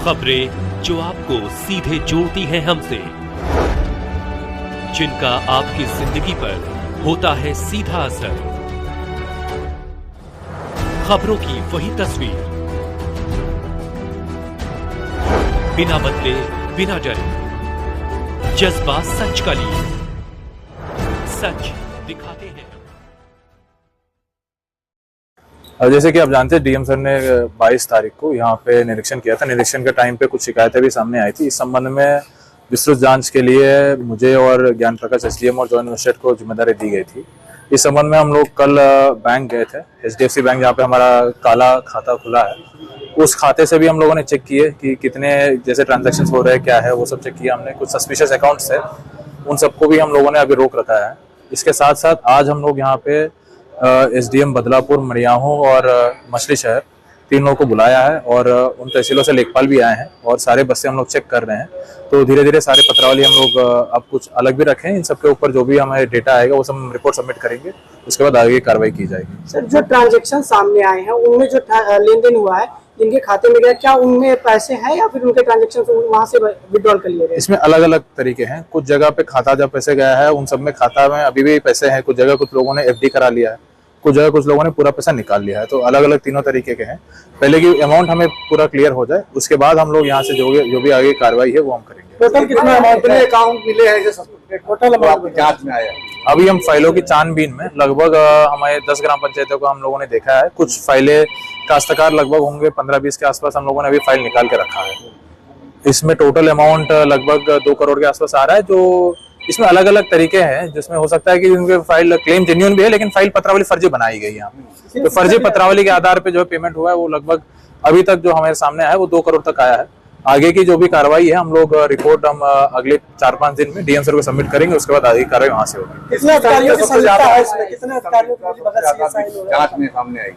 खबरें जो आपको सीधे जोड़ती हैं हमसे, जिनका आपकी जिंदगी पर होता है सीधा असर। खबरों की वही तस्वीर, बिना बदले बिना डरे, जज्बा सच का लिए, सच दिखाते हैं। जैसे कि आप जानते हैं, डीएम सर ने 22 तारीख को यहाँ पे निरीक्षण किया था। निरीक्षण के टाइम पे कुछ शिकायतें भी सामने आई थी। इस संबंध में विस्तृत जांच के लिए मुझे और ज्ञान प्रकाश एसडीएम और जॉइंट मजिस्ट्रेट को जिम्मेदारी दी गई थी। इस संबंध में हम लोग कल बैंक गए थे, HDFC बैंक, जहाँ पे हमारा काला खाता खुला है। उस खाते से भी हम लोगों ने चेक किए कि कितने जैसे ट्रांजैक्शंस हो रहे हैं, क्या है, वो सब चेक किया हमने। कुछ सस्पिशियस अकाउंट्स है, उन सबको भी हम लोगों ने अभी रोक रखा है। इसके साथ साथ आज हम लोग यहाँ पे SDM बदलापुर, मड़ियाहू और मछली शहर, 3 लोगों को बुलाया है और उन तहसीलों से लेखपाल भी आए हैं और सारे बस्ते हम लोग चेक कर रहे हैं। तो धीरे धीरे सारे पत्रावली हम लोग अब कुछ अलग भी रखें। इन सब के ऊपर जो भी हमारे डेटा आएगा वो सब हम रिपोर्ट सबमिट करेंगे, उसके बाद आगे कार्रवाई की जाएगी। सर, जो ट्रांजैक्शन सामने आए हैं उनमें जो लेन देन हुआ है, जिनके खाते में गया, क्या उनमें पैसे हैं या फिर उनके ट्रांजैक्शन वहां से विड्रॉल कर लिए गए? इसमें अलग अलग तरीके हैं। कुछ जगह पे खाता जब पैसे गया है, उन सब में खाता में अभी भी पैसे हैं। कुछ जगह कुछ लोगों ने FD करा लिया है, कुछ जगह कुछ लोगों ने पूरा पैसा निकाल लिया है। तो अलग अलग तीनों तरीके के हैं। पहले की अमाउंट हमें पूरा क्लियर हो जाए, उसके बाद हम लोग यहाँ से जो भी आगे कार्रवाई है वो हम करेंगे। टोटल कितना अमाउंट अकाउंट मिले हैं? टोटल अमाउंट जांच में आया अभी हम फाइलों की छानबीन में लगभग हमारे 10 ग्राम पंचायतों को हम लोगों ने देखा है। कुछ फाइलें काश्तकार लगभग होंगे 15-20 के आसपास, हम लोगों ने अभी फाइल निकाल के रखा है। इसमें टोटल अमाउंट लगभग 2 करोड़ के आसपास आ रहा है। जो इसमें अलग अलग तरीके हैं, जिसमें हो सकता है कि उनके फाइल क्लेम जेन्युइन भी है, लेकिन फाइल पत्रावली फर्जी बनाई गई है। तो फर्जी पत्रावली के आधार पे जो पेमेंट हुआ है वो लगभग अभी तक जो हमारे सामने आया है वो 2 करोड़ तक आया है। आगे की जो भी कार्रवाई है हम लोग रिपोर्ट हम अगले 4-5 दिन में डीएम सर को सबमिट करेंगे, उसके बाद आगे की कार्रवाई वहां से होगी। कितने अधिकारियों की संलिप्तता है इसमें? कितने अधिकारियों की जांच में सामने आएगी?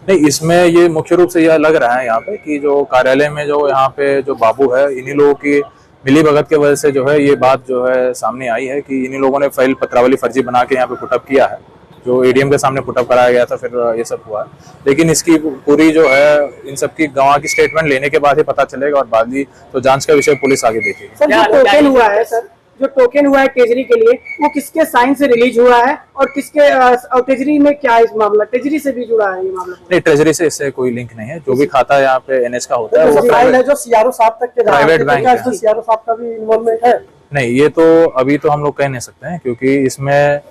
नहीं, इसमें ये मुख्य रूप से यह लग रहा है यहाँ पे कि जो कार्यालय में जो यहाँ पे जो बाबू है, इन्हीं लोगों की मिली भगत की वजह से जो है ये बात जो है सामने आई है कि इन्हीं लोगों ने फाइल पत्रावली फर्जी बना के यहाँ पे पुटअप किया है। जो ADM के सामने पुटअप कराया गया था, फिर ये सब हुआ। लेकिन इसकी पूरी जो है इन सब की गवाह की स्टेटमेंट लेने के बाद ही पता चलेगा और बाद ही तो जांच का विषय पुलिस आगे देखेगी। सर, जो टोकन हुआ है सर, जो टोकन हुआ है ट्रेजरी के लिए, वो किसके साइन से रिलीज हुआ है और किसके और ट्रेजरी में क्या इस मामला ट्रेजरी से भी जुड़ा है ये मामला? नहीं, ट्रेजरी से इससे कोई लिंक नहीं है। जो भी खाता यहाँ पे NH का होता है वो फाइल है जो CRO साहब तक के प्राइवेट बैंक है। CRO साहब का भी इन्वॉल्वमेंट है? नहीं, ये तो अभी तो हम लोग कह नहीं सकते हैं, क्योंकि इसमें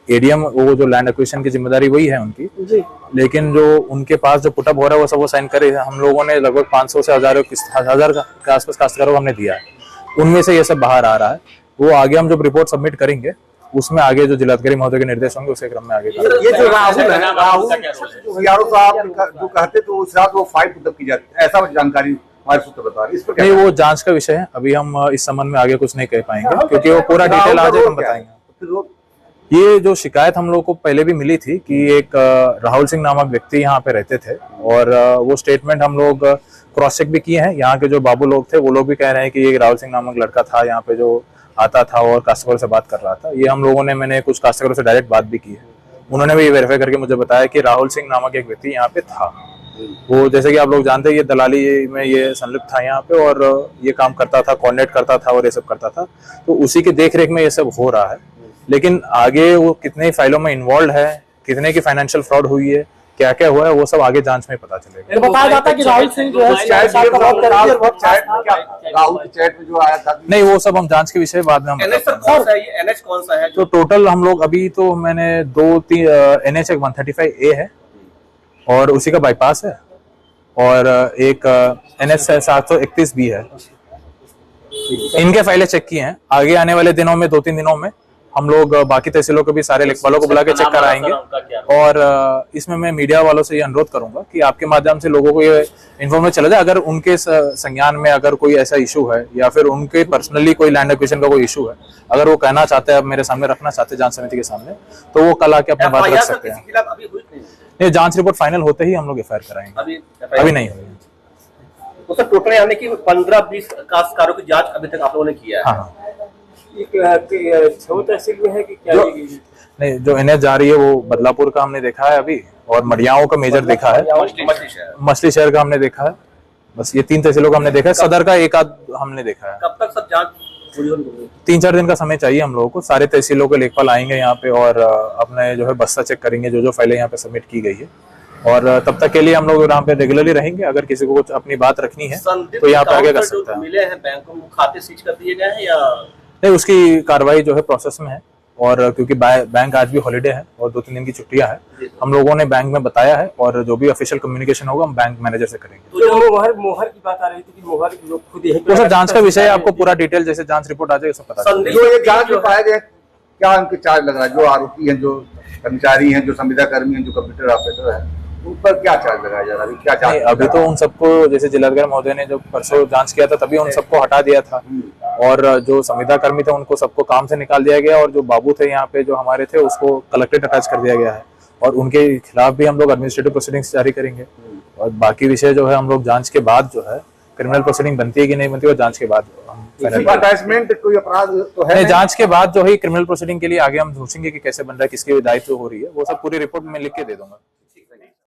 ADM वो जो लैंड एक्विजिशन की जिम्मेदारी वही है उनकी जी। लेकिन जो उनके पास जो पुटअप हो रहा है वो सब वो साइन करे। हम लोगों ने लगभग 500 से 1000 के आसपास काश्तकारों को हमने दिया है। उनमें से ये सब बाहर आ रहा है। वो आगे हम जब रिपोर्ट सबमिट करेंगे उसमें आगे जो जिलाधिकारी महोदय के निर्देश होंगे उसके क्रम में आगे ये जो राहुल है, राहुल CRO साहब जो कहते तो उस रात वो फाइल पुटअप की जाती है, ऐसा जानकारी हमारे सूत्र बता रहे। इस पर नहीं, वो जांच का विषय है। अभी हम इस संबंध में आगे कुछ नहीं कह पाएंगे, क्योंकि वो पूरा डिटेल आ जाए हम बताएंगे। ये जो शिकायत हम लोग को पहले भी मिली थी कि एक राहुल सिंह नामक व्यक्ति यहाँ पे रहते थे और वो स्टेटमेंट हम लोग क्रॉस चेक भी किए हैं। यहाँ के जो बाबू लोग थे वो लोग भी कह रहे हैं कि ये राहुल सिंह नामक लड़का था यहाँ पे जो आता था और काश्तकारों से बात कर रहा था। ये हम लोगों ने मैंने कुछ काश्तकारों से डायरेक्ट बात भी की है। उन्होंने भी वेरीफाई करके मुझे बताया कि राहुल सिंह नामक एक व्यक्ति यहाँ पे था। वो जैसे कि आप लोग जानते हैं ये दलाली में ये संलिप्त था यहाँ पे और ये काम करता था, कोऑर्डिनेट करता था और ये सब करता था। तो उसी की देखरेख में ये सब हो रहा है। लेकिन आगे वो कितने फाइलों में इन्वॉल्व है, कितने की फाइनेंशियल फ्रॉड हुई है, क्या क्या हुआ है, वो सब आगे जांच में पता चलेगा। बताया जाता है कि राहुल सिंह जो है राहुल की चैट में जो आया था, नहीं, वो सब हम जांच के विषय बाद में हम NH कौन सा है? तो टोटल हम लोग अभी तो मैंने 2-3 NH 135A है और उसी का बाईपास है और एक NH 731B है। इनके फाइलें चेक किए हैं। आगे आने वाले दिनों में 2-3 दिनों में हम लोग बाकी तहसीलों के भी सारे लेखपालों को बुला के चेक कराएंगे। और इसमें मैं मीडिया वालों से ये अनुरोध करूंगा कि आपके माध्यम से लोगों को ये इन्फॉर्मेशन चला जाए। अगर उनके संज्ञान में अगर कोई ऐसा इशू है या फिर उनके पर्सनली कोई लैंड एक्विजिशन का कोई इशू है, अगर वो कहना चाहते हैं, मेरे सामने रखना चाहते हैं जांच समिति के सामने, तो वो कल आके अपना बात रख सकते हैं। नहीं, जांच रिपोर्ट फाइनल होते ही हम लोग FIR कराएंगे। अभी नहीं हुई। तो सर टोटल यानी कि 15-20 काश्तकारों की जांच अभी तक आप लोगों ने किया है? हाँ, तहसील में है कि क्या? नहीं, जो NH जा रही है वो बदलापुर का हमने देखा है अभी और मड़ियाहू का मेजर देखा है, मछली शहर का हमने देखा है। बस ये 3 तहसीलों को हमने देखा है, सदर का एक आध हमने देखा है। कब तक सब जांच पूरी होगी? 3-4 दिन का समय चाहिए हम लोगों को। सारे तहसीलों के लेखपाल आएंगे यहाँ पे और अपने जो है बस्ता चेक करेंगे, जो फाइलें यहाँ पे सबमिट की गई है, और तब तक के लिए हम लोग यहाँ पे रेगुलरली रहेंगे। अगर किसी को कुछ अपनी बात रखनी है तो यहाँ पे आगे कर सकता है। मिले हैं बैंकों में, खाते सीज कर दिए गए हैं या नहीं, उसकी कार्रवाई जो है प्रोसेस में है, और क्योंकि बैंक आज भी हॉलीडे है और 2-3 दिन की छुट्टियां है, हम लोगों ने बैंक में बताया है, और जो भी ऑफिशियल कम्युनिकेशन होगा हम बैंक मैनेजर से करेंगे। तो जो मोहर की बात आ रही थी कि मोहर लोग खुद यही वो सब जांच का विषय है, आपको पूरा डिटेल जैसे जांच रिपोर्ट आ जाएगी सब पता चलेगा। जो ये जांच में पाया गया क्या उनके चार्ज लग रहा है, जो आरोपी हैं, जो कर्मचारी हैं, जो संविदा कर्मी हैं, जो कंप्यूटर ऑपरेटर है, उन पर क्या चार्ज लगाया जा रहा है? क्या चार्ज? अभी तो उन सबको, जैसे जिलाधिकारी महोदय ने जब परसों जांच किया था तभी उन सबको हटा दिया था, और जो संविदा कर्मी थे उनको सबको काम से निकाल दिया गया, और जो बाबू थे यहाँ पे जो हमारे थे उसको कलेक्ट्रेट अटैच कर दिया गया है, और उनके खिलाफ भी हम लोग एडमिनिस्ट्रेटिव प्रोसीडिंग्स जारी करेंगे। और बाकी विषय जो है हम लोग जांच के बाद जो है क्रिमिनल प्रोसीडिंग बनती है कि नहीं बनती है, और जांच के बाद हम अटैचमेंट कोई अपराध तो है नहीं, जांच के बाद जो है क्रिमिनल प्रोसीडिंग के लिए आगे हम सोचेंगे कि कैसे बन रहा है, किसकी दायित्व हो रही है, वो सब पूरी रिपोर्ट में लिख के दे दूंगा।